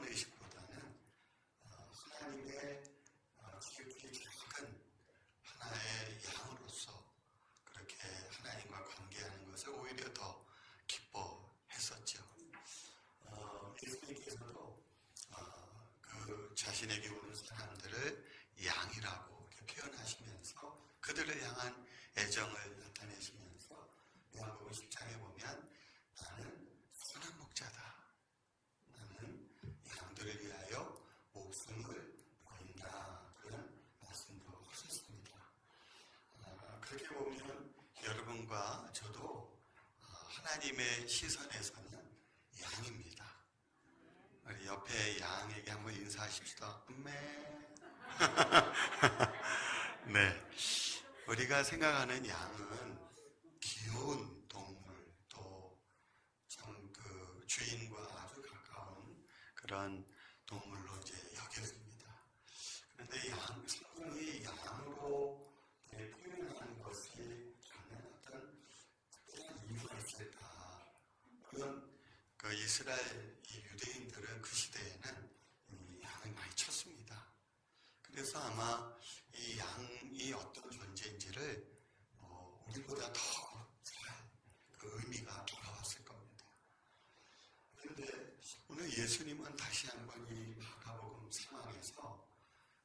그런 의식보다는 하나님의 지극히 작은 하나의 양으로서 그렇게 하나님과 관계하는 것을 오히려 더 기뻐했었죠. 예수님께서도 그 자신에게 오는 사람들을 양이라고 이렇게 표현하시면서 그들을 향한 애정을 나타내시면서 요한복음 10장에 보면 나는 선한 목자다. 나는 양들을 위하여 목숨을 버린다. 그런 말씀도 하셨습니다. 그렇게 보면 여러분과 저도 하나님의 시선에서는 양입니다. 우리 옆에 양에게 한번 인사하십시다. 네, 우리가 생각하는 양은 귀여운 동물, 또 참 그 주인과 아주 가까운 그런 동물로 이제 여겨집니다. 그런데 성경이 양으로 표현하는 것이 저는 어떤 특별한 이유가 있을까? 물론 그 이스라엘 유대인들은 그 시대에는 양을 많이 쳤습니다. 그래서 아마 이 양이 어떤 존재인지를 우리보다 더 잘 그 의미가 돌아왔을 겁니다. 그런데 오늘 예수님은 다시 한번 이 마가복음 상황에서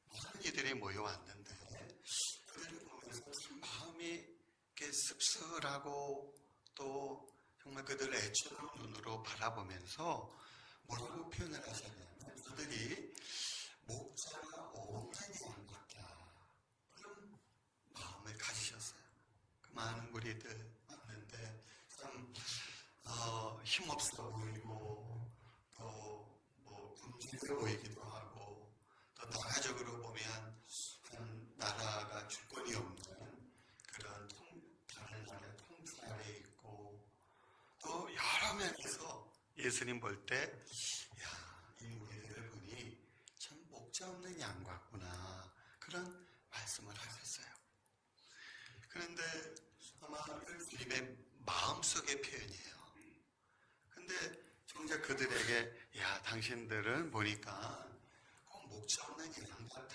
많은 이들이 모여왔는데 그들을 보면서 참 마음이 이렇게 씁쓸하고 또 정말 그들을 애처로운 눈으로 바라보면서 뭐라고 표현을 하셨냐면 그들이 목자가 없는 양 같다. 그런 마음을 가지셨어요. 그 많은 무리들 왔는데 참 힘없어 보이고 또 뭐 굶주려 보이기도 하고 또 나라적으로 보면 한 나라가 주권이 없는 그런 다른 나라의 통치 아래에 있고 또 여러 면에서 예수님 볼 때 이 무리들을 보니 참 목자 없는 양 같구나 그런 말씀을 하셨어요. 그런데 아마 예수님의 마음속의 표현이에요. 근데 정작 그들에게 당신들은 보니까 꼭 목자 없는 양 같아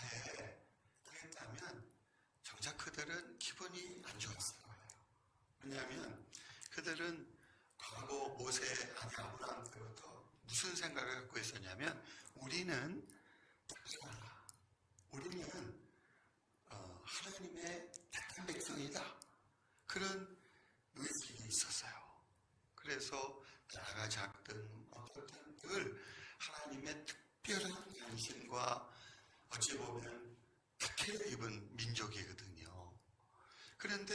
그랬다면 정작 그들은 기분이 안 좋았을 거예요. 왜냐하면 그들은 과거 모세 아니 아브라함 때부터 무슨 생각을 갖고 있었냐면 우리는 특별하다. 우리는 하나님의 택한 백성이다. 그런 의식이 있었어요. 그래서 나라가 작든 어떻든 늘 하나님의 특별한 관심과 어찌 보면 특혜를 입은 민족이거든요. 그런데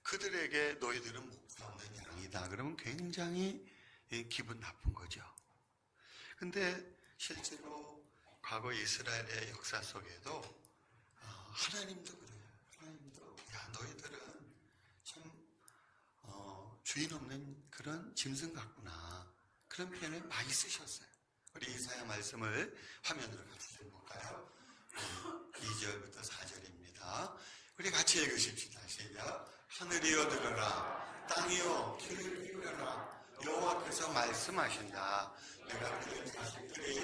그들에게 너희들은 목자 없는 양이다. 그러면 굉장히 기분 나쁜 거죠. 근데 실제로 과거 이스라엘의 역사 속에도 하나님도 그래요. 하나님도 너희들은 참 주인 없는 그런 짐승 같구나. 그런 표현을 많이 쓰셨어요. 우리 이사야 말씀을 화면으로 같이 볼까요? 2절부터 4절입니다. 우리 같이 읽으십시다. 시작. 하늘이여 들으라. 땅이여 귀를 기울여라. 여호와께서 말씀하신다. 내가 그들 자식들이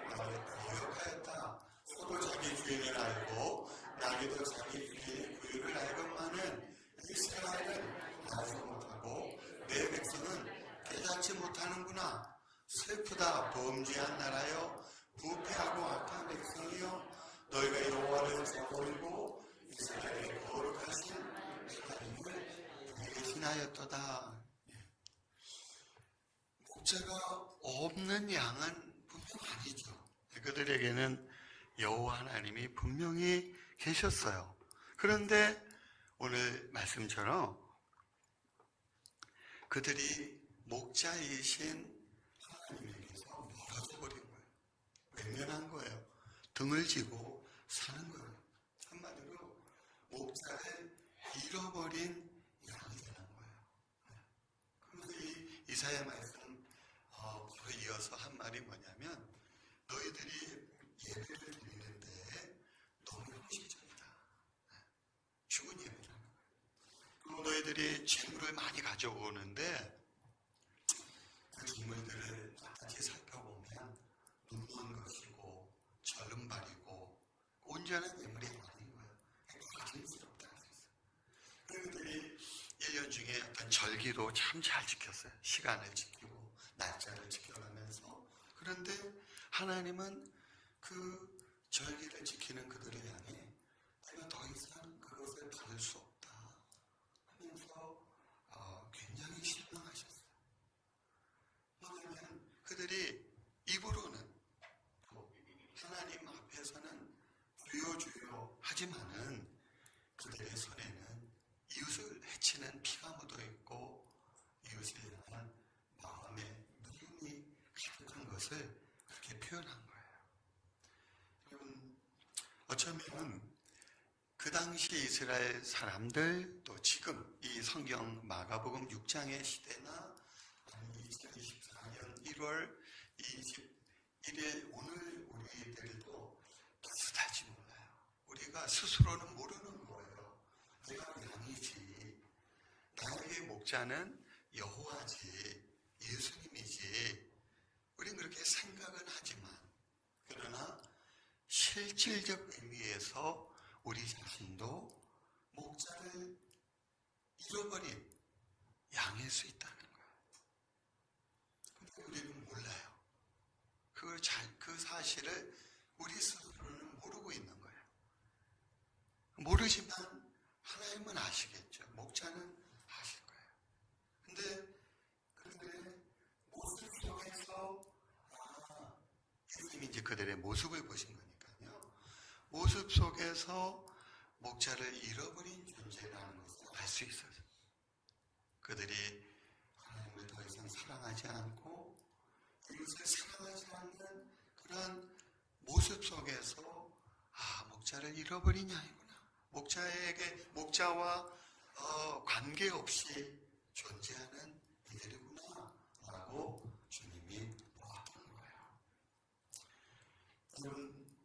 나를 거역하였다. 서로 자기 주인을 알고 나귀도 자기 주인의 구유를 알건만은 이스라엘은 알지 못하고 내 백성은 깨닫지 못하는구나. 슬프다. 범죄한 나라여 부패하고 악한 백성이여 너희가 여호와를 저버리고 이스라엘의 거룩하신 하나님을 배신하였도다. 목자가 없는 양은 분명 아니죠. 그들에게는 여호와 하나님이 분명히 계셨어요. 그런데 오늘 말씀처럼 그들이 목자이신 하나님에게서 멀어져 버린 거예요. 외면한 거예요. 등을 지고 사는 거예요. 한마디로 목자를 잃어버린 양이 되는 거예요. 그래서 이 이사야 말씀 바로 이어서 한 말이 뭐냐면 너희들이 예배를 드리는데 너무 형식적이다. 죽은 예배라는 거예요. 그리고 너희들이 재물을 많이 가져오는데 그 재물들을 같이 살펴보면 눈물 온전한 예물이 아닌 거예요. 가증스럽다. 그들이 1년 중에 어떤 절기로 참 잘 지켰어요. 시간을 지키고 날짜를 지켜가면서. 그런데 하나님은 그 절기를 지키는 그들을 향해 내가 더 이상 그것을 받을 수 없다 하면서 굉장히 실망하셨어요. 왜냐하면 그들이 입으로는 하나님 앞에서는 주여 주여 하지만은 그들의 손에는 이웃을 해치는 피가 묻어 있고 이웃을 향한 마음의 미움이 가득한 것을 그렇게 표현한 거예요. 여러분, 어쩌면 그 당시 이스라엘 사람들 또 지금 이 성경 마가복음 6장의 시대나 2024년 1월 21일 오늘 우리들도 비슷할지 몰라요. 우리가 스스로는 모르는 거예요. 내가 양이지, 나에게 목자는 여호와지, 예수님이지. 우리는 그렇게 생각은 하지만 그러나 실질적 의미에서 우리 자신도 목자를 잃어버린 양일 수 있다는 거예요. 근데 우리는 몰라요. 그 사실을 우리 스스로는 모르고 있는 거예요. 모르지만 하나님은 아시겠죠. 목자는 아실 거예요. 근데 그들의 모습 속에서 주님이 이제 그들의 모습을 보신 거니까요. 모습 속에서 목자를 잃어버린 존재라는 것을 알 수 있어요. 그들이 하나님을 더 이상 사랑하지 않고 이웃을 사랑하지 않는 그런 모습 속에서 목자를 잃어버린 양이구나. 목자와 관계없이 존재하는 이들이구나 라고 주님이 보았던 거예요. 여러분,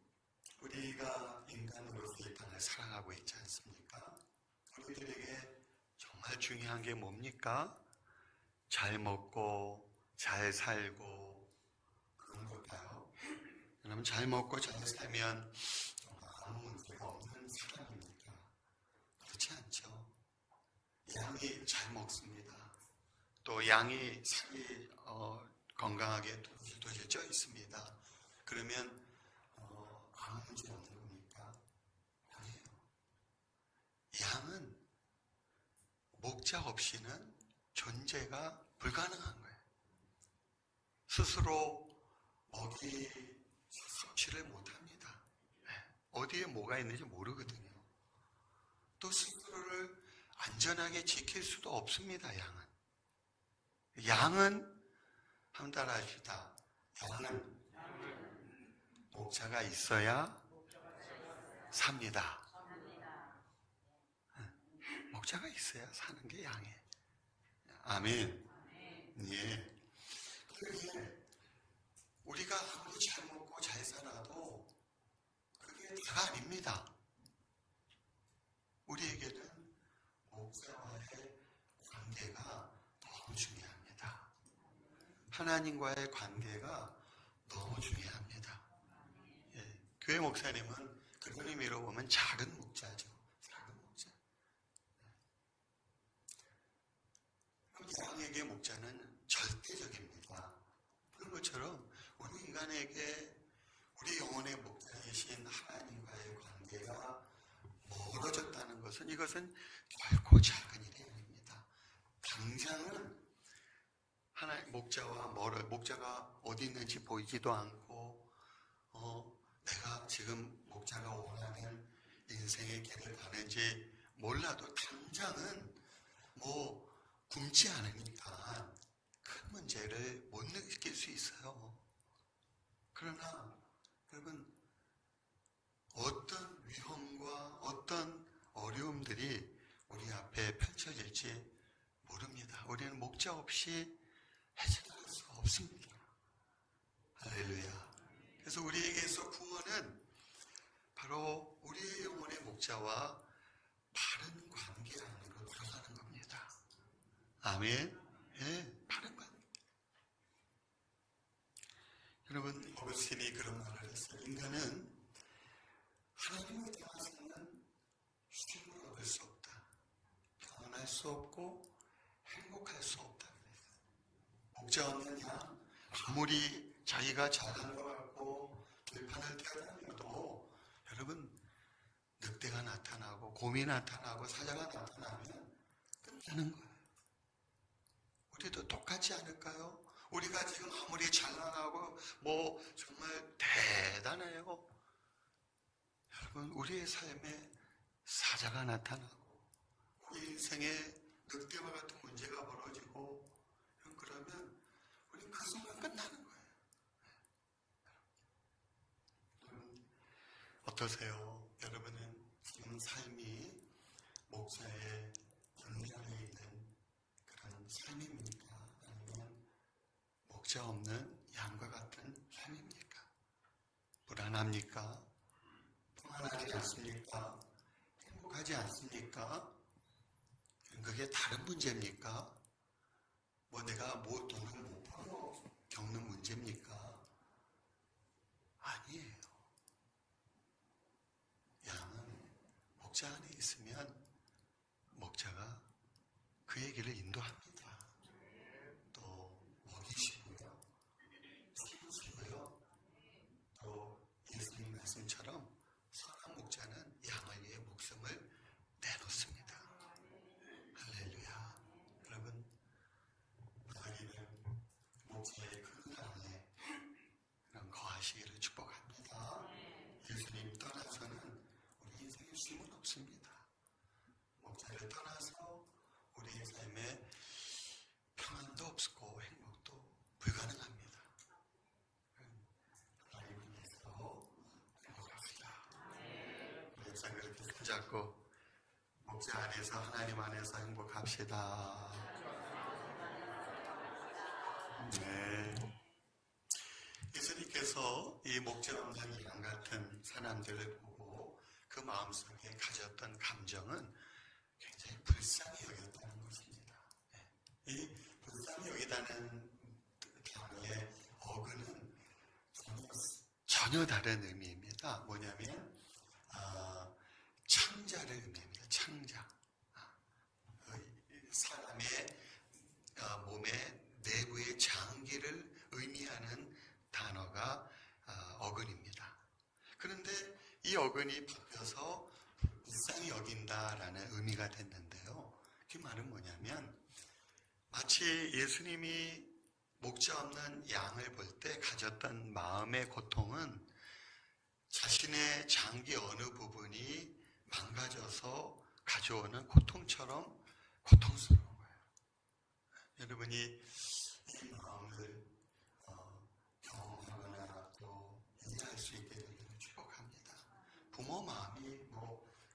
우리가 인간으로서 이 땅을 살아가고 있지 않습니까? 우리들에게 정말 중요한 게 뭡니까? 잘 먹고 잘 살고 그런 걸까요? 여러분, 잘 먹고 잘 살면 아무 문제가 없는 사람입니까? 그렇지 않죠. 양이 잘 먹습니다. 또 양이 살이 건강하게 도질도질 쪄 있습니다. 그러면 아무 문제 없는 겁니까? 아니에요. 양은 목자 없이는 존재가 불가능한 거예요. 스스로 먹이 섭취를 못합니다. 어디에 뭐가 있는지 모르거든요. 또 스스로를 안전하게 지킬 수도 없습니다. 양은 한번 따라합시다. 양은 목자가 있어야 삽니다. 목자가 있어야 사는 게 양이에요. 아멘. 예. 그게 우리가 아무리 잘 먹고 잘 살아도 그게 다가 아닙니다. 우리에게는 목자와의 관계가 너무 중요합니다. 하나님과의 관계가 너무 중요합니다. 예. 교회 목사님은 그런 의미로 보면 작은 목자죠. 작은 목자. 양에게 목자는 절대적입니다. 그런 것처럼 우리 인간에게 우리 영혼의 목자이신 하나님과의 관계가 멀어졌다는 것은 이것은 결코 작은 일이 아닙니다. 당장은 목자가 어디 있는지 보이지도 않고 내가 지금 목자가 원하는 인생의 길을 가는지 몰라도 당장은 굶지 않으니까 큰 문제를 못 느낄 수 있어요. 그러나 여러분, 어떤 위험과 어떤 어려움들이 우리 앞에 펼쳐질지 모릅니다. 우리는 목자 없이 해결할 수 없습니다. 할렐루야. 그래서 우리에게서 구원은 바로 우리의 영혼의 목자와 바른 관계 안으로 들어가는 겁니다. 아멘. 예, 바른 관계. 여러분, 어거스틴이 그런 말을 했어요. 인간은 하나님을 수 없고 행복할 수 없다 그랬어요. 목자 없는 양, 아무리 자기가 잘한 것 같고 들판을 뛰어다녀도 여러분 늑대가 나타나고 곰이 나타나고 사자가 나타나면 끝나는 거예요. 우리도 똑같지 않을까요? 우리가 지금 아무리 잘나가고 정말 대단해요. 여러분 우리의 삶에 사자가 나타나고 우리 인생에 늑대와 같은 문제가 벌어지고 그러면 우리는 그 순간 끝나는 거예요. 여러분 어떠세요? 여러분은 지금 삶이 목사의 영향에 있는 그런 삶입니까? 아니면 목자 없는 양과 같은 삶입니까? 불안합니까? 평안하지 않습니까? 행복하지 않습니까? 그게 다른 문제입니까? 내가 돈을 못 벌어 겪는 문제입니까? 아니에요. 양은 목자 안에 있으면 목자가 그의 길을 인도합니다. 또 먹이시고요, 키우시고요, 또 예수님 말씀처럼 선한 목자는 양을 위해 목숨을 내놓습니다. 할렐루야. 여러분 우리는 목자의 큰 안에 거하시기를 축복합니다. 예수님 떠나서는 우리 인생에 쉼은 없습니다. 목자를 떠나서 우리의 삶에 평안도 없고 행복도 불가능합니다. 하나님 위해서 행복합시다. 항상 그렇게 손잡고 목자 안에서 하나님 안에서 행복합시다. 네. 예수님께서 이 목자 없는 양 같은 사람들을 보고 그 마음속에 가졌던 감정은 굉장히 불쌍히 여겼다는 것입니다. 이 불쌍히 여기다는 단어의 어근은 전혀 다른 의미입니다. 뭐냐면 창자를 의미합니다. 창자. 사람의 몸의 내부의 장기를 의미하는 단어가 어근입니다. 그런데 이 어근이 바뀌어서 불쌍히 여긴다라는 의미가 됐는데요. 그 말은 뭐냐면 마치 예수님이 목자 없는 양을 볼 때 가졌던 마음의 고통은 자신의 장기 어느 부분이 망가져서 가져오는 고통처럼 고통스러운 거예요. 여러분이 이 마음을 경험하거나 또 이해할 수 있게 되기를 축복합니다. 부모 마음이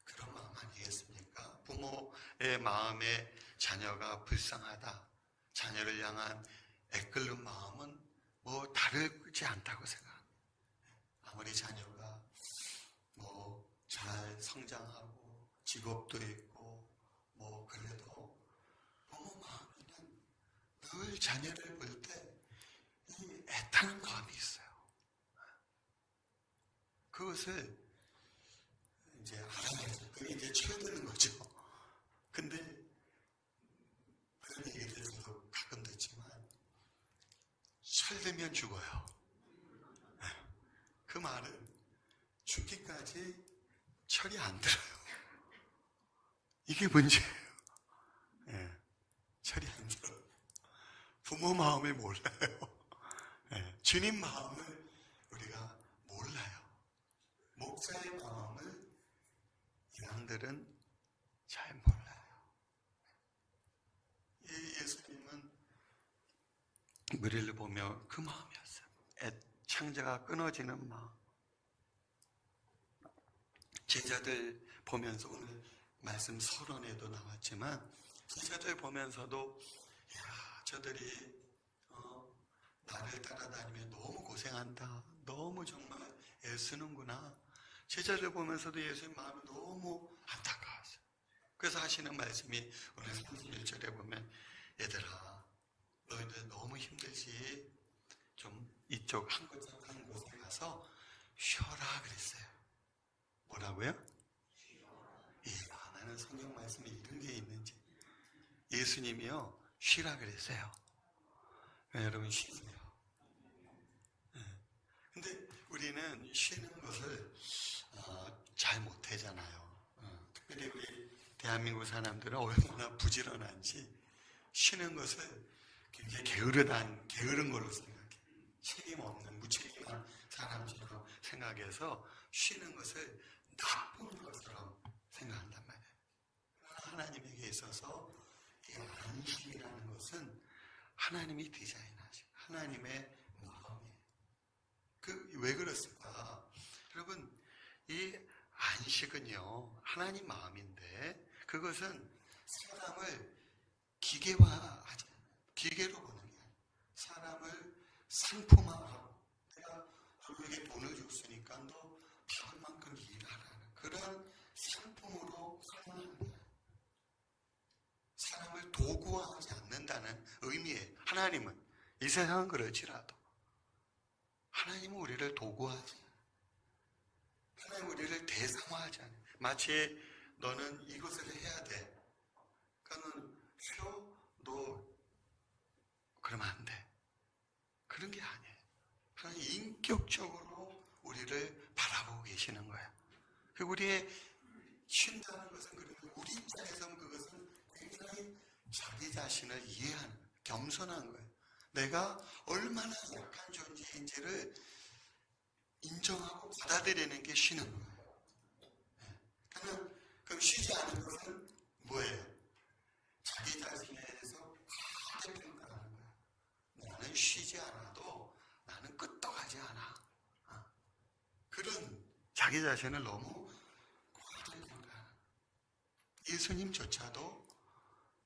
그런 마음 아니겠습니까? 부모의 마음에 자녀가 불쌍하다, 자녀를 향한 애끓는 마음은 다르지 않다고 생각합니다. 아무리 자녀가 잘 성장하고 직업도 있고 그래도 부모 마음에는 늘 자녀를 볼 때 이 애타는 마음이 있어요. 그것을 이제 알아내죠. 그게 이제 철드는 거죠. 근데 그런 얘기를 저도 가끔 듣지만 철들면 죽어요. 그 말은 죽기까지 철이 안 들어요. 이게 문제예요. 철이 안 들어요. 부모 마음을 몰라요. 주님 마음을 우리가 몰라요. 목사의 마음을 양들은 잘 몰라요. 예수님은 우리를 보며 그 마음이었어요. 창자가 끊어지는 마음. 제자들 보면서 오늘 말씀 서론에도 나왔지만 제자들 보면서도 저들이 나를 따라다니며 너무 고생한다. 너무 정말 애쓰는구나. 제자들 보면서도 예수님 마음이 너무 안타까웠어요. 그래서 하시는 말씀이 오늘 31절에 보면 얘들아 너희들 너무 힘들지. 좀 이쪽 한 곳에 가서 쉬어라 그랬어요. 뭐라고요? 나는 성경 말씀에 이런 게 있는지. 예수님이요 쉬라 그랬어요. 여러분 쉬세요. 근데 우리는 쉬는 것을 잘 못하잖아요. 특별히 우리 대한민국 사람들은 얼마나 부지런한지 쉬는 것을 굉장히 게으른 걸로 생각해. 책임 없는 무책임한 사람처럼 생각해서 쉬는 것을 나쁜 것처럼 생각한단 말이에요. 하나님에게 있어서 이 안식이라는 것은 하나님이 디자인하신 하나님의 마음이에요. 왜 그렇습니까? 여러분, 이 안식은요, 하나님 마음인데, 그것은 사람을 기계화하지 않아요. 기계로 보는 게 아니에요. 사람을 상품화하고, 내가 너에게 돈을 줬으니까 너 받은 만큼 일하라는 그런 상품으로 사용하는 거예요. 사람을 도구화하지 않는다는 의미예요. 하나님은, 이 세상은 그렇지라도, 하나님은 우리를 도구화하지 않아요. 하나님은 우리를 대상화하지 않아요. 마치 너는 이것을 해야 돼. 그러니까 싫어? 너 그러면 안 돼. 그런 게 아니에요. 하나님 인격적으로 우리를 바라보고 계시는 거예요. 우리의 쉰다는 것은 그러면 우리 입장에서는 그것은 굉장히 자기 자신을 이해하는 겸손한 거예요. 내가 얼마나 약한 존재인지를 인정하고 받아들이는 게 쉬는 거예요. 그럼 쉬지 않은 것은 뭐예요? 자기 자신에 대해서 과대평가하는 거예요. 나는 쉬지 않아도 나는 끄떡하지 않아. 그런 자기 자신을 너무 과대평가하는. 예수님조차도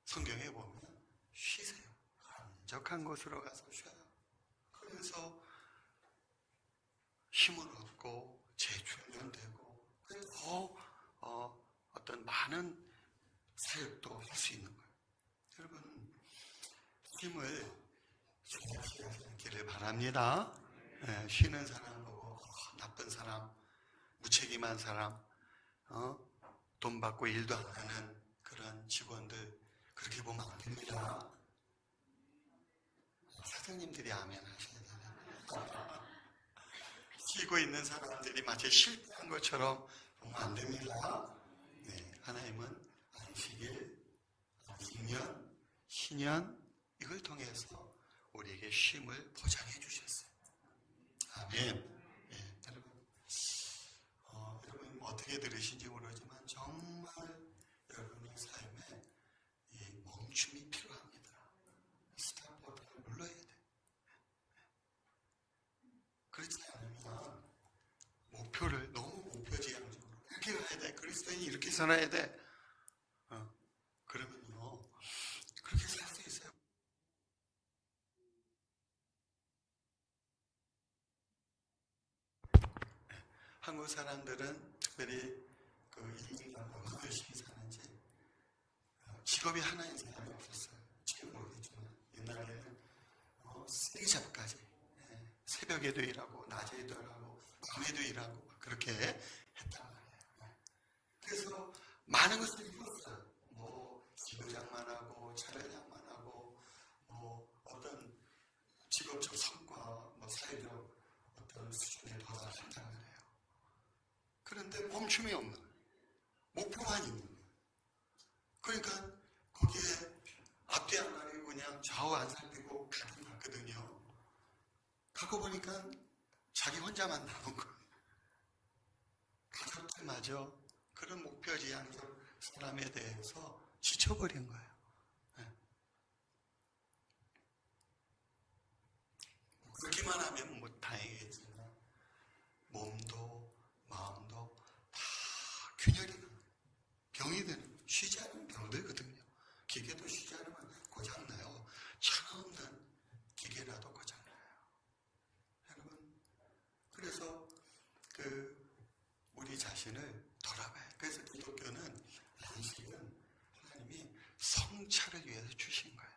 성경에 보면 쉬세요. 한적한 곳으로 가서 쉬어요. 그래서 힘을 얻고 재충전되고 더 어떤 많은 사역도 할 수 있는 거예요. 여러분 힘을 기를 바랍니다. 쉬는 사람 보고 나쁜 사람, 무책임한 사람, 돈 받고 일도 안 하는 그런 직원들 그렇게 보면 안 됩니다. 사장님들이 아멘 하셔야 되나요? 쉬고 있는 사람들이 마치 실패한 것처럼 보면 안 됩니다. 네, 하나님은 안식일, 안식년, 희년 이걸 통해서 우리에게 쉼을 보장해 주셨어요. 아멘. 네, 여러분 어떻게 들으신지 모르지만 정말 여러분의 삶에 이 멈춤이 필요합니다. 스탑 버튼을 눌러야 돼. 그렇지 않으면 목표를 너무 목표지향적으로 이렇게 가야 돼. 그리스도인이 이렇게 살아야 돼. 그러면요 그렇게 살 수 있어요. 한국 사람들은 특별히 그 일본하고 얼마나 열심히 사는지 직업이 하나인 사람이 없었어요. 지금 모르겠지만 옛날에는 쓰리잡까지 새벽에도 일하고 낮에도 일하고 밤에도 일하고 그렇게 했단 말이에요. 그래서 많은 것을 입었어요. 뭐 지도장만 하고 차례장만 하고 뭐 어떤 직업적 성과 뭐 사회적 어떤 수준에 도달한단 말이에요. 그런데 멈춤이 없는 거예요. 목표만 있는 거예요. 그러니까 거기에 앞뒤 안 가리고 그냥 좌우 안 살피고 가긴 갔거든요. 가고 보니까 자기 혼자만 남은 거예요. 가족들마저 그런 목표지향적 사람에 대해서 지쳐버린 거예요. 그렇게만 하면 뭐 다행이겠지만 몸도 마음도 다 균열이 병이 되는 거예요. 쉬지 않으면 병들거든요. 기계도 쉬지 않으면 고장나요. 천없는 기계라도 고장나요. 여러분 그래서 우리 자신을 돌아봐요. 그래서 기독교는 안식은 하나님이 성찰을 위해서 주신 거예요.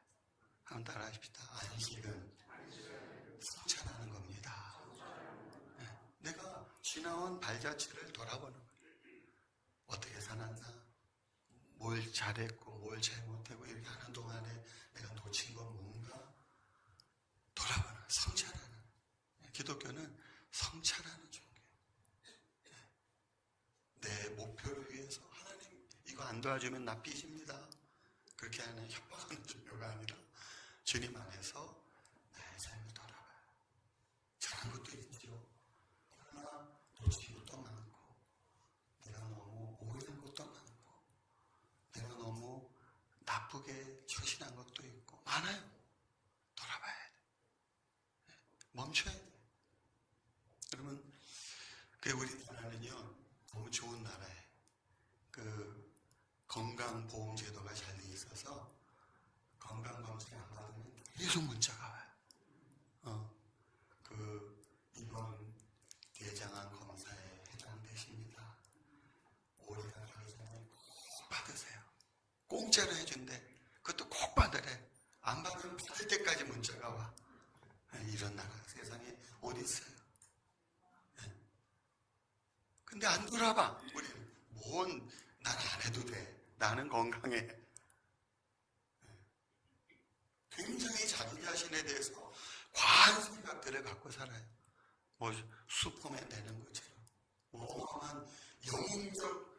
한번 따라하십시다. 안식은 성찰하는 겁니다. 내가 지나온 발자취를 돌아보는 거예요. 어떻게 살았나? 뭘 잘했고 뭘 잘못했고 이렇게 하는 동안에 내가 놓친 건 뭔가 돌아보는 성찰하는, 기독교는 성찰하는 종교예요. 내 목표를 위해서 하나님 이거 안 도와주면 나 삐집니다, 그렇게 하는 협박하는 종교가 아니라 주님 안에서 나의 삶을 돌아봐요. 잘한 것도 있죠. 그러나 놓친 것도 많고, 내가 너무 오해한 것도 많고, 내가 너무 나쁘게 처신한 것도 있고 많아요. 돌아봐야 돼. 멈춰야 돼. 여러분, 우리나라는요 너무 좋은 나라예요. 건강보험제도가 잘 돼 있어서 건강검진 안 받으면 계속 문자가 와요. 이번 대장암 검사에 해당되십니다. 올해가 가기 전에 꼭 받으세요. 공짜로 해준대. 그것도 꼭 받으래. 안 받으면 받을 때까지 문자가 와. 이런 나라 세상에 어디 있어요? 근데 안 돌아봐. 우리는 난 안 해도 돼. 나는 건강해. 굉장히 자기 자신에 대해서 과한 생각들을 갖고 살아요. 슈퍼맨 되는 것처럼 어마어마한 영웅적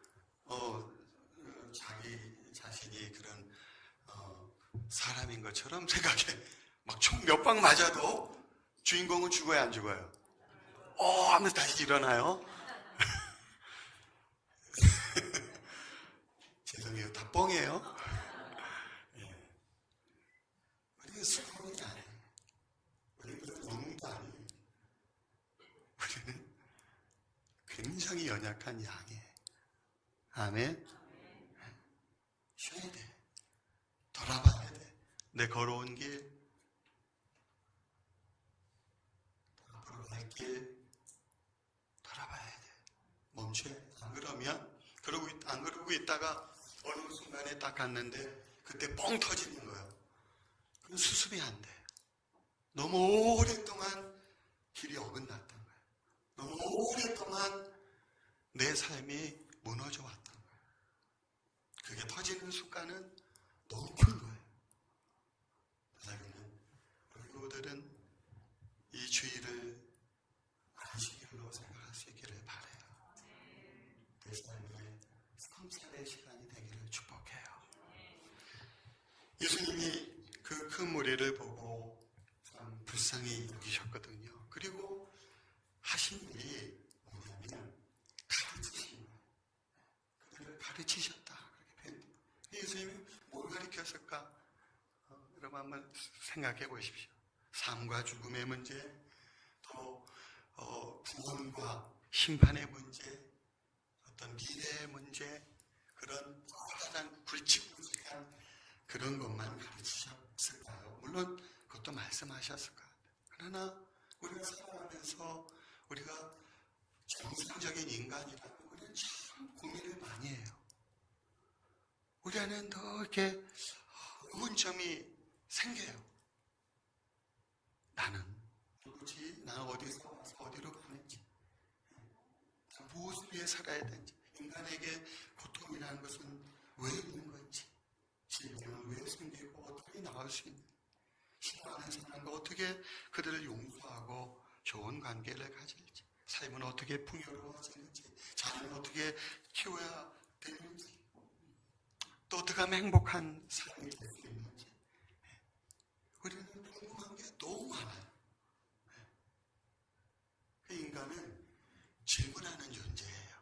자기 자신이 그런 사람인 것처럼 생각해. 막 총 몇 방 맞아도 주인공은 죽어야 안 죽어요? 하면서 다시 일어나요. 죄송해요. 다 뻥이에요. 우리는 슈퍼맨이 아니에요. 우리는 영웅도 아니에요. 우리는 굉장히 연약한 양이에요. 아멘. 쉬어야 돼. 돌아봐야 돼. 내 걸어온 길, 앞으로 갈 길 돌아봐야 돼. 멈춰야 돼. 안 그러고 있다가 어느 순간에 딱 갔는데 그때 뻥 터지는 거예요. 그럼 수습이 안 돼. 너무 오랫동안 길이 어긋났던 거예요. 너무 오랫동안 내 삶이 무너져 왔던 거예요. 그게 터지는 순간은 너무 큰 거예요. 그래서는 우리 교우들은 이 주의를 안식일로 생각할 수 있기를 바라요. 내 삶의 성찰의 시간이 되기를 축복해요. 예수님이 그 큰 무리를 보고 참 불쌍히 여기셨거든요. 그리고 하신 일이 뭐냐면 가르치신 거예요. 그들을 가르치셨다. 예수님이 뭘 가르쳤을까? 여러분 한번 생각해 보십시오. 삶과 죽음의 문제, 또 구원과 심판의 문제, 어떤 미래의 문제, 그런 가장 굵직굵직한 그런 것만 가르치셨을까요? 물론 그것도 말씀하셨을 거예요. 그러나 우리가 살아가면서 우리가 정상적인 인간이라면 우리는 참 고민을 많이 해요. 우리 안에는 더 이렇게 의문점이 생겨요. 나는 누구지? 나는 어디서 와서 어디로 가는지, 무엇을 위해 살아야 되는지, 인간에게 고통이라는 것은 왜 있는 건지, 질병은 왜 생기고 어떻게 나올 수 있는지, 싫어하는 사람과 어떻게 그들을 용서하고 좋은 관계를 가질지, 삶은 어떻게 풍요로워지는지, 자녀는 어떻게 키워야 되는지, 또 어떻게 하면 행복한 삶이 될 수 있는지, 우리는 궁금한 게 너무 많아요. 그 인간은 질문하는 존재예요.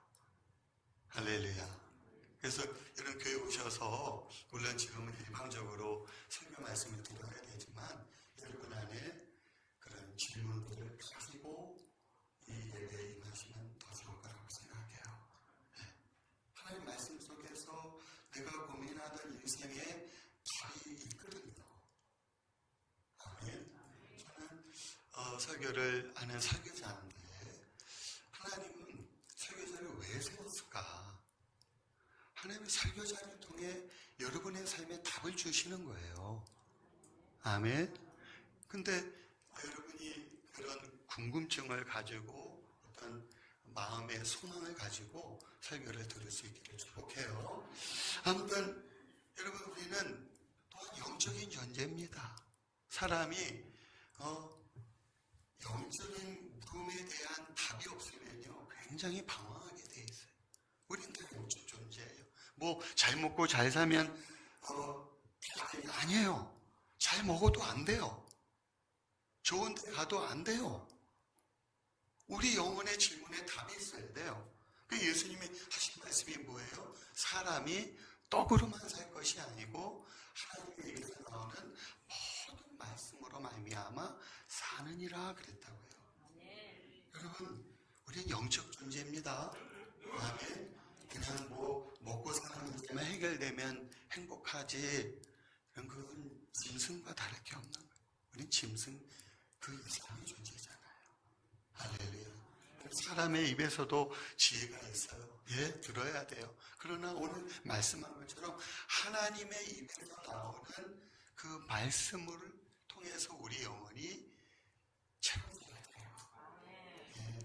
할렐루야. 그래서 이런 교회 오셔서 물론 지금은 일방적으로 설교 말씀을 들어야 되지만 여러분 안에 그런 질문들을 가지고 이 예배에 임하시면 더 좋을 거라고 생각해요. 하나님 말씀 속에서 내가 고민하던 인생에 답이 있거든요. 아멘. 저는 설교를 하는 설교자인데 하나님은 설교자를 왜 세웠을까? 하나님은 설교자를 통해 여러분의 삶에 답을 주시는 거예요. 아멘. 근데 여러분이 그런 궁금증을 가지고 어떤 마음의 소망을 가지고 설교를 들을 수 있기를 축복해요. 아무튼 여러분, 우리는 또 영적인 존재입니다. 사람이 영적인 물음에 대한 답이 없으면요 굉장히 방황하게 돼 있어요. 우리는 다 영적 존재예요. 뭐 잘 먹고 잘 사면 아니에요. 잘 먹어도 안 돼요. 좋은 데 가도 안 돼요. 우리 영혼의 질문에 답이 있어야 돼요. 그 예수님이 하신 말씀이 뭐예요? 사람이 떡으로만 살 것이 아니고 하나님의 입에서 나오는 모든 말씀으로 말미암아 사느니라 그랬다고요. 여러분, 우리는 영적 존재입니다. 아멘. 그냥 뭐 먹고 사는 문제만 해결되면 행복하지. 그건 짐승과 다를 게 없는 거예요. 우리는 짐승 그 이상의 존재잖아요. 할렐루야. 사람의 입에서도 지혜가 있어요. 예, 들어야 돼요. 그러나 오늘 말씀한 것처럼 하나님의 입에서 나오는 그 말씀을 통해서 우리 영혼이 채워져야 돼요. 예.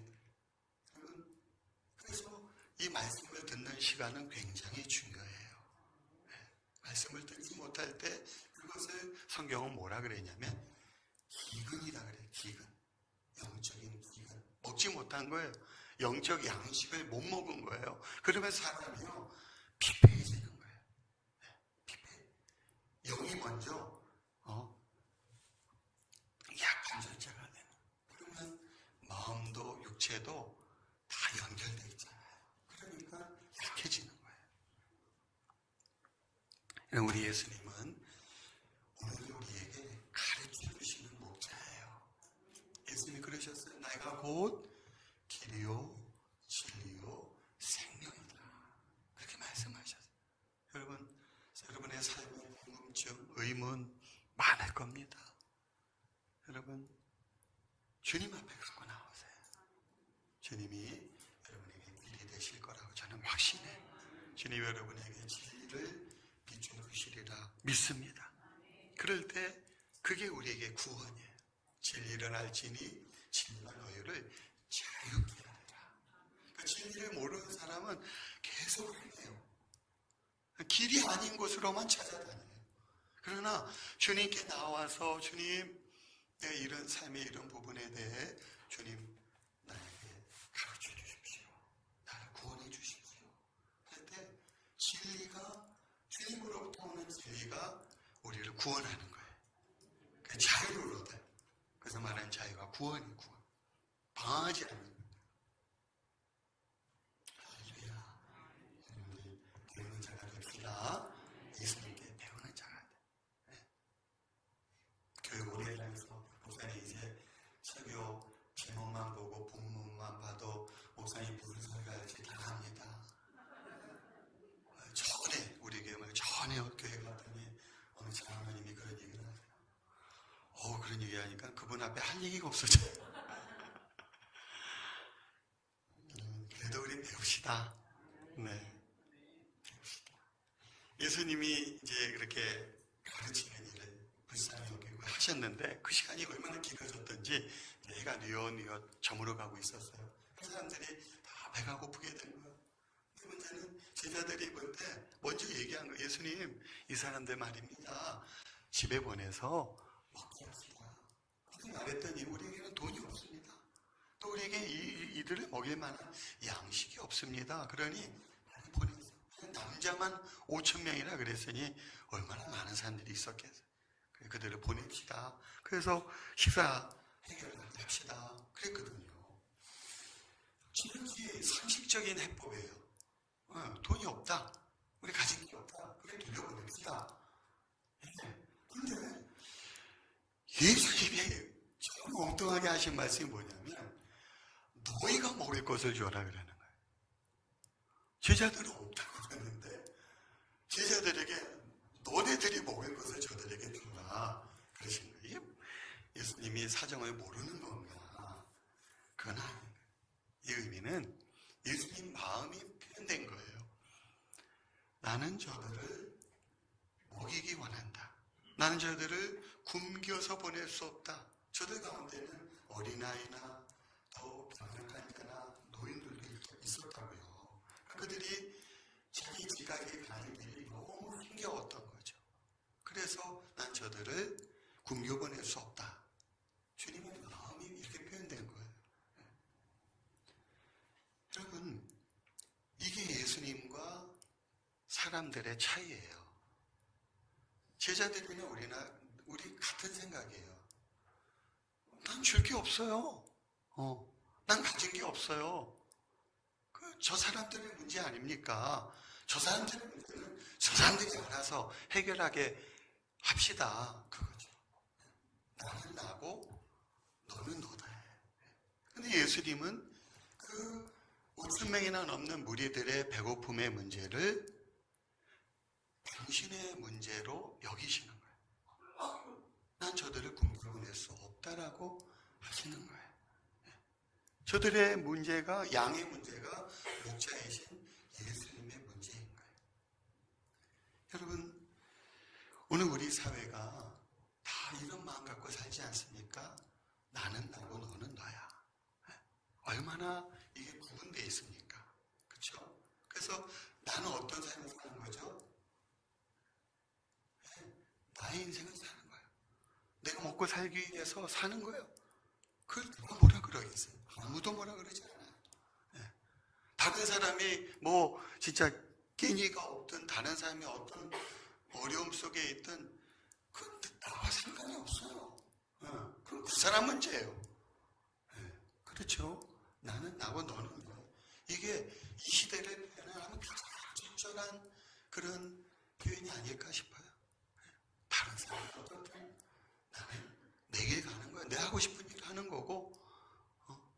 그래서 이 말씀을 듣는 시간은 굉장히 중요해요. 예. 말씀을 듣지 못할 때 그것을 성경은 뭐라 그랬냐면 기근이라 그래요. 기근. 영적인 기근. 먹지 못한 거예요. 영적 양식을 못 먹은 거예요. 그러면 사람이요 피폐해지는 거예요. 네, 피폐. 영이 먼저 약한 존재가 되는. 그러면 마음도 육체도 다 연결되어 있잖아요. 그러니까 약해지는 거예요. 우리 예수님은 오늘 우리에게 가르쳐 주시는 목자예요. 예수님이 그러셨어요. 내가 곧 길이요 진리요 생명이다. 그렇게 말씀하셨어요. 여러분의 삶에 궁금증, 의문 많을 겁니다. 여러분, 주님 앞에 갖고 나오세요. 주님이 여러분에게 길이 되실 거라고 저는 확신해요. 주님이 여러분에게 진리를 비춰주시리라 믿습니다. 그럴 때 그게 우리에게 구원이에요. 진리를 알지니 진리가 너희를 자유케 하리라. 그 진리를 모르는 사람은 계속 헤매요. 길이 아닌 곳으로만 찾아다녀요. 그러나 주님께 나와서 주님, 내 이런 삶의 이런 부분에 대해 주님 나에게 가르쳐 주십시오. 나를 구원해 주십시오. 그럴 때 진리가, 주님으로부터 오는 진리가 우리를 구원하는 거예요. 그 자유를 얻어요. 그래서 말하는 자유가 구원이 구원. 방황하지 않는 거예요. 할렐루야. 여러분들 배우는 자가 됩시다. 예수님께 배우는 자가 돼요. 네. 교육 오래 다녀서 목사님 이제 설교 제목만 보고 본문만 봐도 목사님 무슨 설교할지 다 압니다. 전에 우리 교회 전에 교회 갔더니 어느 장로님이 그런 얘기를 하세요. 그런 얘기 하니까 그분 앞에 할 얘기가 없어져요. 그래도 우리 배웁시다. 네. 배웁시다. 예수님이 이제 그렇게 가르치는 일을 불쌍히 여기고 하셨는데 그 시간이 얼마나 길어졌던지 해가 뉘엿뉘엿 저물어 가고 있었어요. 그 사람들이 다 배가 고프게 된 거예요. 그 문제는 제자들이 볼 때 먼저 얘기한 거예요. 예수님, 이 사람들 말입니다. 집에 보내서 먹게 합시다. 그렇게 말했더니 우리에게는 돈이 없습니다. 또 우리에게 이들을 먹일 만한 양식이 없습니다. 그러니 많이 보내세요. 남자만 5,000명이라 그랬으니 얼마나 많은 사람들이 있었겠어요. 그들을 보냅시다. 그래서 식사 해결을 합시다. 그랬거든요. 지극히 상식적인 해법이에요. 돈이 없다. 우리 가진 게 없다. 그래 돌려보냅시다. 근데 예수님이 좀 엉뚱하게 하신 말씀이 뭐냐면 너희가 먹을 것을 줘라 그러는 거예요. 제자들은 없다고 그랬는데 제자들에게 너네들이 먹을 것을 저들에게 주라 그러신 거예요. 예수님이 사정을 모르는 건가? 그건 아니에요. 이 의미는 예수님 마음이 표현된 거예요. 나는 저들을 먹이기 원한다. 나는 저들을 굶겨서 보낼 수 없다. 저들 가운데는 어린아이나 더 병약한 자나 노인들도 그들이 자기 지각에 가는 길이 너무 힘겨웠던 거죠. 그래서 난 저들을 굶겨보낼 수 없다. 주님의 마음이 이렇게 표현된 거예요. 여러분, 이게 예수님과 사람들의 차이예요. 제자들이나 우리 같은 생각이에요. 난 줄 게 없어요. 난 가진 게 없어요. 저 사람들의 문제 아닙니까? 저 사람들의 문제는 저 사람들이 알아서 해결하게 합시다. 그거죠. 나는 나고 너는 너다. 근데 예수님은 그 5,000명이나 넘는 무리들의 배고픔의 문제를 당신의 문제로 여기시는 거예요. 난 저들을 굶겨보낼 수 없다라고 하시는 거예요. 저들의 문제가, 양의 문제가 목자이신 예수님의 문제인 거예요. 여러분, 오늘 우리 사회가 다 이런 마음 갖고 살지 않습니까? 나는 나고 너는 너야. 얼마나 이게 구분되어 있습니까? 그렇죠? 그래서 나는 어떤 삶을 사는 거죠? 나의 인생을 사는 거예요. 내가 먹고 살기 위해서 사는 거예요. 그걸 누가 뭐라 그러겠어요? 아무도 뭐라 그러지 않아요. 다른 사람이 뭐 진짜 끼니가 없든 다른 사람이 어떤 어려움 속에 있든 그건 나와 상관이 없어요. 그건 그 사람 문제예요. 그렇죠? 나는 나고 너는 너. 이게 이 시대를 표현하면 가장 적절한 그런 표현이 아닐까 싶어요. 다른 사람이 어떻든 나는 내 길 가는 거야. 내가 하고 싶은 일을 하는 거고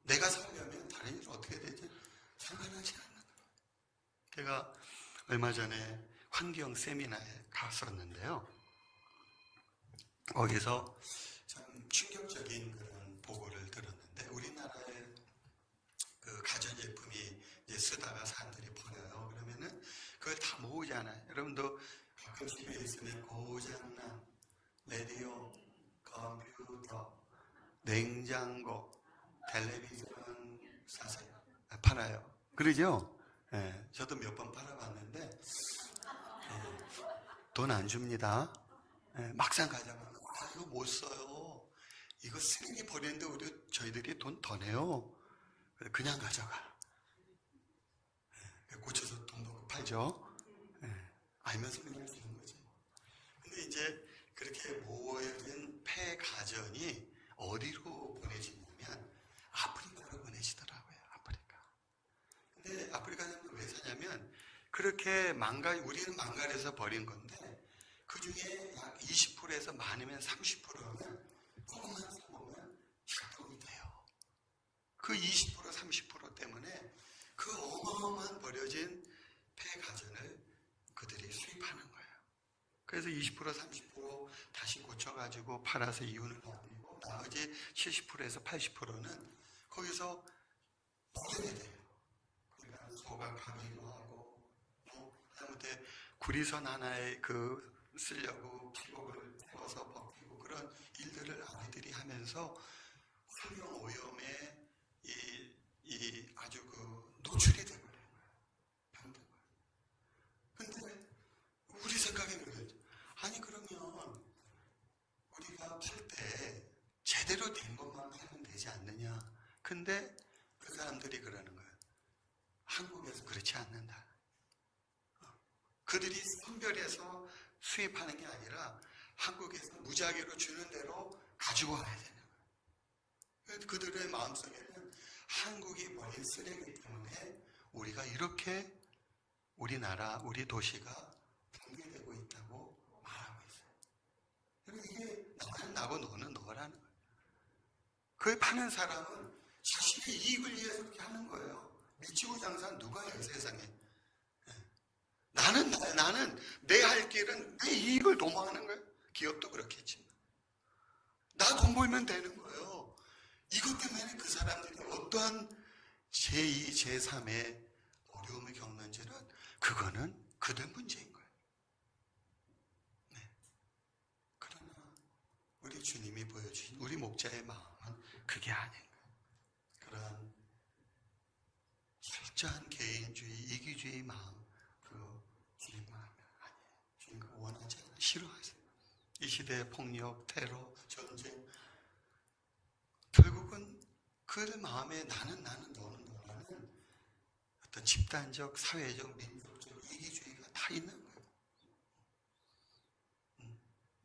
내가 살려면 다른 일은 어떻게 되지? 상관하지 않는 거예요. 제가 얼마 전에 환경 세미나에 갔었는데요. 거기서 참 충격적인 그런 보고를 들었는데 우리나라의 그 가전제품이 이제 쓰다가 사람들이 버려요. 그러면은 그걸 다 모으잖아요. 여러분도 가끔 집에 있으면 고장난 라디오, 컴퓨터, 냉장고, 텔레비전 사세요. 팔아요. 그러죠? 저도 몇 번 팔아봤는데 돈 안 줍니다. 막상 가져가면 이거 못 써요. 이거 쓰레기 버리는데 저희들이 돈 더 내요. 그냥 가져가. 고쳐서 돈 받고 팔죠. 알면서 그냥 주는 거지. 근데 이제 그렇게 모여진 폐 가전이 어디로 보내지냐면 아프리카로 보내시더라고요. 아프리카. 근데 아프리카 사람들 왜 사냐면 그렇게 우리는 망가려서 버린 건데 그 중에 약 20%에서 많으면 30%는 조금만 써보면 작동이 돼요. 그 20% 30% 때문에 그 어마어마한 버려진 폐 가전을 그들이 수입하는 거예요. 그래서 20% 30% 다시 고쳐가지고 팔아서 이윤을 얻고 나머지 70%에서 80%는 거기서 버려야 돼요. 그러니까 소가 가기도 하고 하다못해 구리선 하나에 쓰려고 피복을 태워서 벗기고 그런 일들을 아이들이 하면서 환경 오염에 아주 노출이 되버린 거예요. 병든 거예요. 근데 우리 생각에는 그러죠. 아니 그러면 우리가 팔 때 제대로 된 것만 팔면 되지 않느냐. 근데 그 사람들이 그러는 거예요. 한국에서 그렇지 않는다. 그들이 선별해서 수입하는 게 아니라 한국에서 무작위로 주는 대로 가지고 와야 되는 거예요. 그들의 마음속에는 한국이 버린 쓰레기 때문에 우리가 이렇게 우리나라, 우리 도시가 붕괴되고 있다고 말하고 있어요. 이게 나는 나고 너는 너라는 거예요. 그걸 파는 사람은 자신의 이익을 위해서 그렇게 하는 거예요. 미치고 장사는 누가 해요, 세상에. 나는 내 할 길은 내 이익을 도모하는 거예요. 기업도 그렇겠지만. 나 돈 벌면 되는 거예요. 이것 때문에 그 사람들이 어떠한 제2, 제3의 어려움을 겪는지는 그거는 그들 문제인 거예요. 네. 그러나 우리 주님이 보여주신 우리 목자의 마음은 그게 아닌 거예요. 그런 철저한 개인주의, 이기주의 마음, 그거 주님 마음이 아니에요. 주님 그거 원하지 않아요. 싫어하세요. 이 시대의 폭력, 테러, 전쟁, 결국은 그들 마음에 나는 너는 너라는 어떤 집단적, 사회적, 민족적 이기주의가 다 있는 거예요.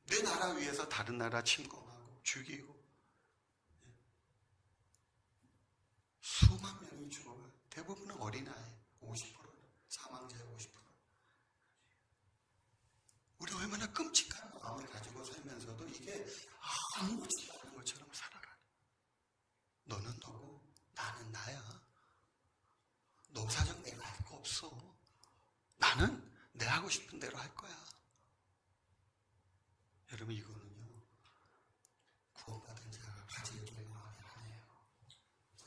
내 나라 위해서 다른 나라 침공하고 죽이고 수만 명이 죽어요. 대부분은 어린아이, 50%, 사망자의 50%. 우리 얼마나 끔찍한 마음을 가지고 살면서도 이게 아무렇지 않은 것처럼 살아가는. 너는 너고 나는 나야. 너 사정 내가 할 거 없어. 나는 내 하고 싶은 대로 할 거야. 여러분 이거는요 구원받은 자가 가질 마음이 아니에요.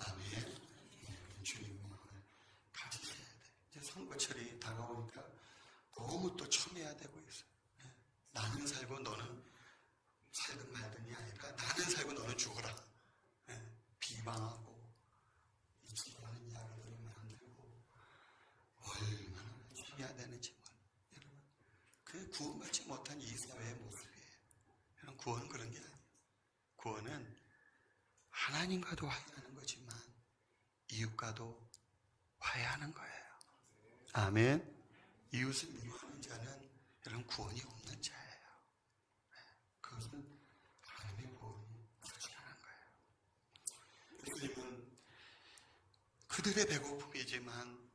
아멘. 주님의 마음을 가지셔야 돼. 이제 선거철이 다가오니까 너무 또 첨예화 되고 있어요. 나는 살고 너는 살든 말든이 아니라 나는 살고 너는 죽어라. 비방하고 이치하는 이야기들을 만들고 얼마나 첨예화되는지 여러분 그 구원받지 못한 이 사회의 모습이에요. 여러분 구원은 그런 게 아니에요. 구원은 하나님과도 화해하는 거지만 이웃과도 화해하는 거예요. 아멘. 이웃을 미워하는 자는 여러분 구원이 없는 자예요. 그것은 하나님의 구원이 되지 않은 거예요. 예수님은 그들의 배고픔이지만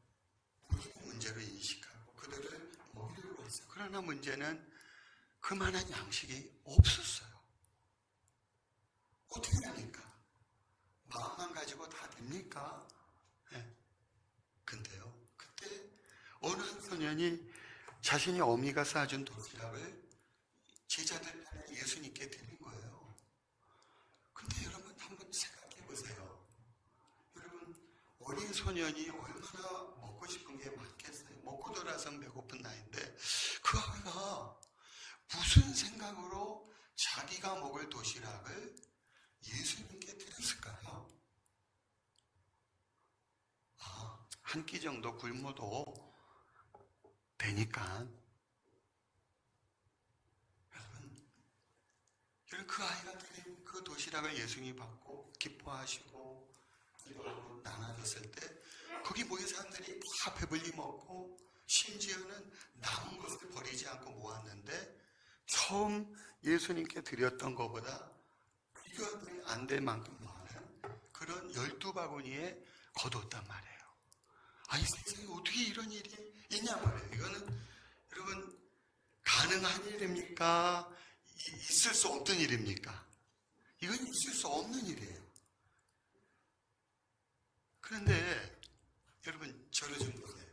우리의 문제로 인식하고 그들을 먹이려고 했어요. 그러나 문제는 그만한 양식이 없었어요. 어떻게 합니까? 마음만 가지고 다 됩니까? 근데요, 그때 어느 한 소년이 자신이 어미가 싸준 도시락을 제자들 편에 예수님께 드린 거예요. 근데 여러분 한번 생각해 보세요. 여러분 어린 소년이 얼마나 먹고 싶은 게 많겠어요. 먹고 돌아선 배고픈 나이인데 그 아이가 무슨 생각으로 자기가 먹을 도시락을 예수님께 드렸을까요? 한 끼 정도 굶어도 되니까. 여러분 그 아이가 드린 그 도시락을 예수님이 받고 기뻐하시고 기도하고 나눠줬을 때 거기 모인 사람들이 다 배불리 먹고 심지어는 남은 것을 버리지 않고 모았는데 처음 예수님께 드렸던 것보다 비교가 안 될 만큼 많은 그런 12바구니에 거뒀단 말이에요. 이 세상에 어떻게 이런 일이 있냐 말이에요. 이거는 여러분 가능한 일입니까? 있을 수 없는 일입니까? 이건 있을 수 없는 일이에요. 그런데 여러분 저를 좀 보세요.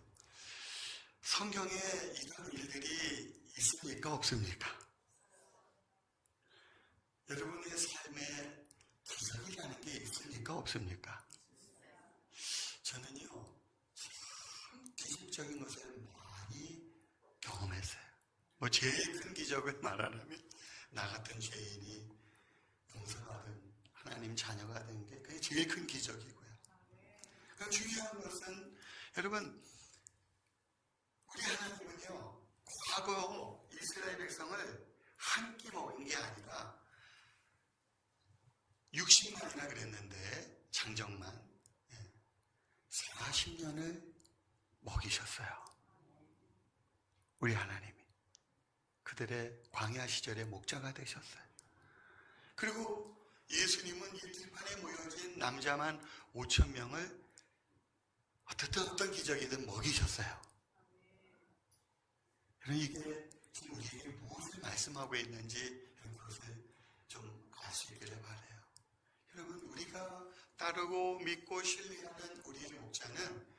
성경에 이런 일들이 있습니까? 없습니까? 여러분의 삶에 기적이라는 게 있습니까? 없습니까? 저는요 참 기적적인 것을 많이 경험했어요. 제일 큰 기적을 말하자면 나 같은 죄인이 용서받은 하나님 자녀가 된 게 그게 제일 큰 기적이고요. 그러니까 중요한 것은 여러분 우리 하나님은요 과거 이스라엘 백성을 한 끼 먹은 게 아니라 60만이나 그랬는데 장정만 40년을 먹이셨어요. 우리 하나님이 그들의 광야 시절의 목자가 되셨어요. 그리고 예수님은 이 들판에 모여진 남자만 5,000명을 어떤 기적이든 먹이셨어요. 그럼 이게 지금 우리에게 무엇을 말씀하고 있는지 그것을 좀 알 수 있기를 바라요. 여러분 우리가 따르고 믿고 신뢰하는 우리의 목자는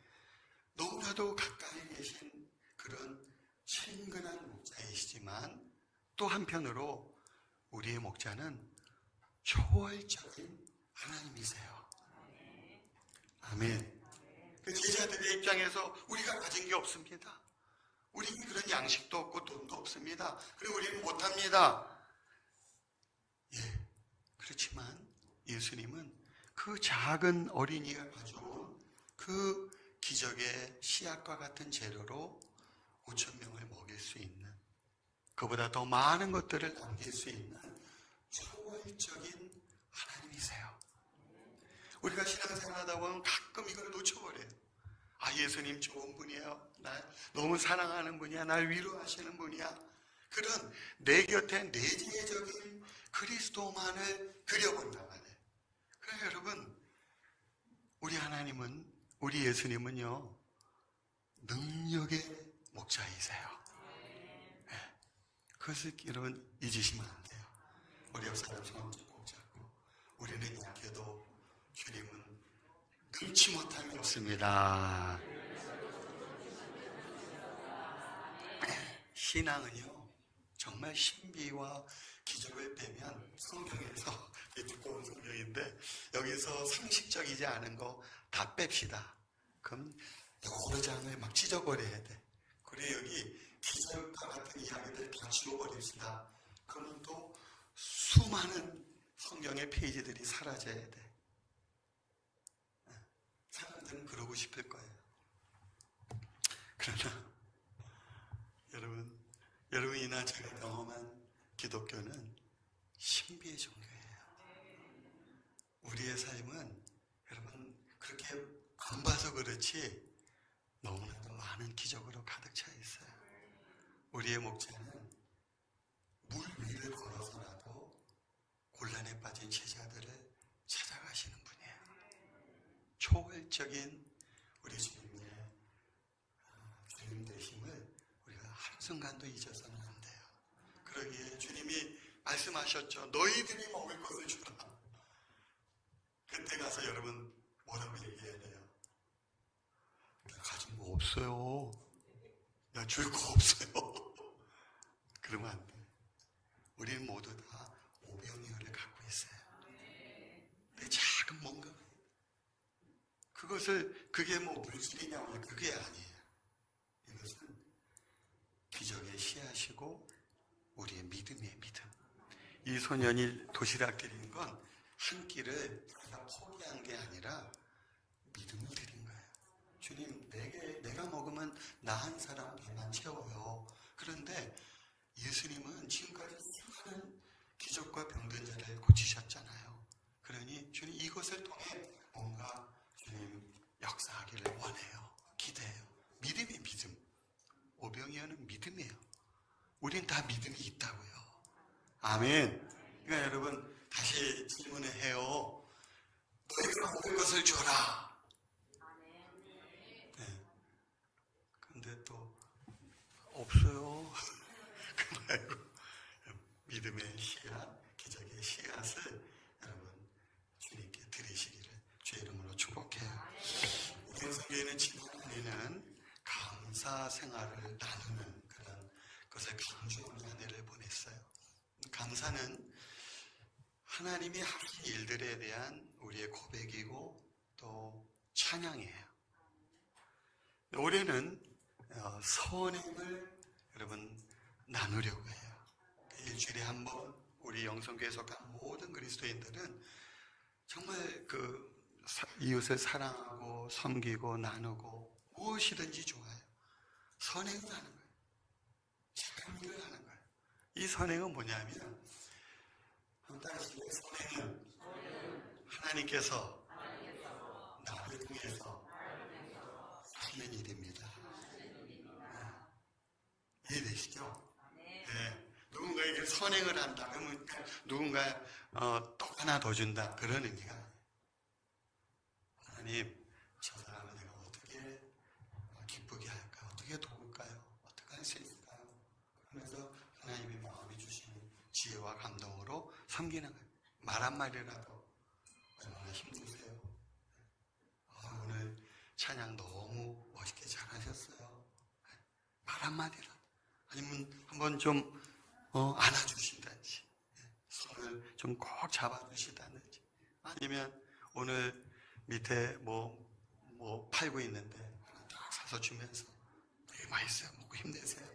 너무나도 가까이 계신 그런 친근한 목자이시지만 또 한편으로 우리의 목자는 초월적인 하나님이세요. 아멘. 그 제자들의 입장에서 우리가 가진 게 없습니다. 우리는 그런 양식도 없고 돈도 없습니다. 그리고 우리는 못합니다. 그렇지만 예수님은 그 작은 어린이가 가져온 그 기적의 씨앗과 같은 재료로 5천 명을 먹일 수 있는, 그보다 더 많은 것들을 남길 수 있는 초월적인 하나님이세요. 우리가 신앙생활하다 보면 가끔 이걸 놓쳐버려요. 예수님 좋은 분이에요. 날 너무 사랑하는 분이야. 날 위로하시는 분이야. 그런 내 곁에 내재적인 그리스도만을 그려본단 말이에요. 그래서 여러분, 우리 하나님은, 우리 예수님은요, 능력의 목자이세요. 네. 그것을 여러분 잊으시면 안 돼요. 우리 옆 사람 손 꼭 잡고, 우리는 약해도 주님은 능치 못함이 없습니다. 신앙은요, 정말 신비와 기적을 빼면 성경에서, 두꺼운 성경인데 여기서 상식적이지 않은 거 다 뺍시다. 그럼 여러 장을 막 찢어버려야 돼. 그리고 여기 기적과 같은 이야기들 다 지워버립시다. 그러면 또 수많은 성경의 페이지들이 사라져야 돼. 사람들은 그러고 싶을 거예요. 그러나 여러분이나 제가 경험한 기독교는 신비의 종교예요. 우리의 삶은 여러분 그렇게 안 봐서 그렇지 너무나도 많은 기적으로 가득 차 있어요. 우리의 목자는 물 위를 걸어서라도 곤란에 빠진 제자들을 찾아가시는 분이에요. 초월적인 우리 주님의 주님 되심을 우리가 한순간도 잊어서는 안 돼요. 그러기에 주님이 말씀하셨죠. 너희들이 먹을 것을 주라. 그때 가서 여러분 뭐라고 얘기해야 돼요? 나 가진 거 없어요. 나 줄 거 없어요. 그러면 안 돼. 우리는 모두 다 오병이어를 갖고 있어요. 내 작은 뭔가. 그게 뭐 물질이냐고, 그게 아니에요. 이것은 기적의 씨앗이고 우리의 믿음의 믿음. 이 소년이 도시락 드린 건 한 끼를 포기한 게 아니라 믿음을 드린 거예요. 주님, 내가 먹으면 나 한 사람 배만 채워요. 그런데 예수님은 지금까지 수많은 기적과 병든 자를 고치셨잖아요. 그러니 주님 이것을 통해 뭔가 주님 역사하기를 원해요. 기대해요. 믿음이 믿음. 오병이어는 믿음이에요. 우린 다 믿음이 있다고요. 아멘. 그러니까 여러분 다시 질문을 해요. 너희가 먹을 것을 줘라. 네. 근데 또 없어요. 그 말고 믿음의 씨앗, 기적의 씨앗을 여러분 주님께 드리시기를 주의 이름으로 축복해요. 우리 성경에는 지난해에는 감사 생활을 나누는 그런 것을 강조하는 한 해를 보냈어요. 감사는 하나님이 하신 일들에 대한 우리의 고백이고 또 찬양이에요. 올해는 선행을 여러분 나누려고 해요. 일주일에 한 번 우리 영성교회 속한 모든 그리스도인들은 정말 이웃을 사랑하고 섬기고 나누고 무엇이든지 좋아요. 선행을 하는 거예요. 착한 일을 하는 거예요. 이 선행은 뭐냐면 당신의 선행은 하나님께서 나를 통해서 하시는 일입니다. 이해되시죠? 네. 누군가에게 선행을 한다. 그러면 누군가 또 하나 더 준다. 그런 의미가 아니에요. 하나님, 저 사람을 내가 어떻게 기쁘게 할까? 어떻게 도울까요? 어떻게 할 수 있을까요? 그러면서 하나님의 마음이 주시는 지혜와 감동으로 섬기는 거예요. 말 한마디라도 얼마나 힘드세요? 오늘 찬양 너무 멋있게 잘하셨어요. 말 한마디라도. 아니면 한번 좀 안아주신다든지, 손을 좀 꼭 잡아주시다든지, 아니면 오늘 밑에 뭐 팔고 있는데 하나 딱 사서 주면서 되게 맛있어요. 먹고 힘내세요.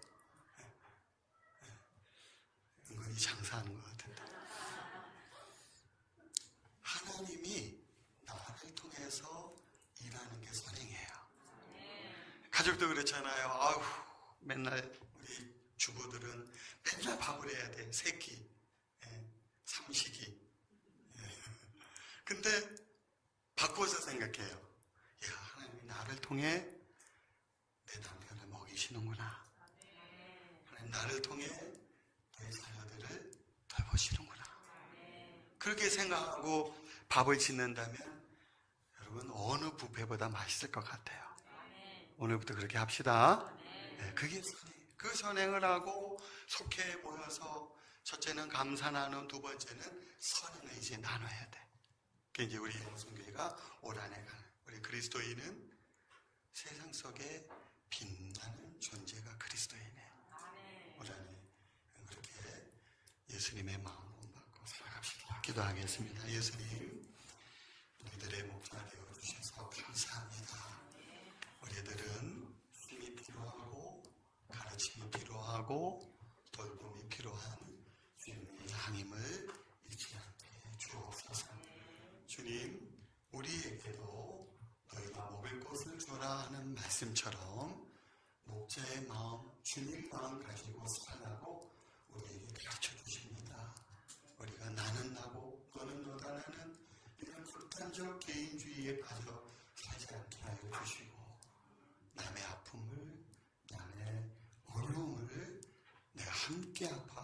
은근히 장사하는 것 같은데. 하나님이 나를 통해서 일하는 게 선행이에요. 가족도 그렇잖아요. 아우, 맨날 우리 주부들은 맨날 밥을 해야 돼. 세끼, 삼식이. 근데 바꿔서 생각해요. 야, 하나님이 나를 통해 내 남편을 먹이시는구나. 하나님 나를 통해 내 자녀들을 돌보시는구나. 그렇게 생각하고 밥을 짓는다면 여러분 어느 뷔페보다 맛있을 것 같아요. 오늘부터 그렇게 합시다. 네, 그게 그 선행을 하고 속해 모여서 첫째는 감사 나눔, 두 번째는 선행을 이제 나눠야 돼. 그게 이제 우리 영성교회가 올 한해 가는 우리 그리스도인은 세상 속에 빛나는 존재가 그리스도인이에요. 올 한해 그렇게 예수님의 마음 받고 살아갑시다. 기도하겠습니다. 예수님, 우리들의 목자 되어주셔서 감사합니다. 우리들은 힘이 필요하고 가르침이 필요하고 돌봄이 필요한 주님의 양임을 잊지 않게 주옵소서. 주님, 우리에게도 너희가 먹을 것을 주라 하는 말씀처럼 목자의 마음, 주님 마음 가지고 살라고 우리에게 가르쳐 주십니다. 우리가 나는 나고 너는 너다라는 이런 극단적 개인주의에 빠져 살지 않게 하여 주시고 남의 아픔을, 남의 어려움을 내가 함께 아파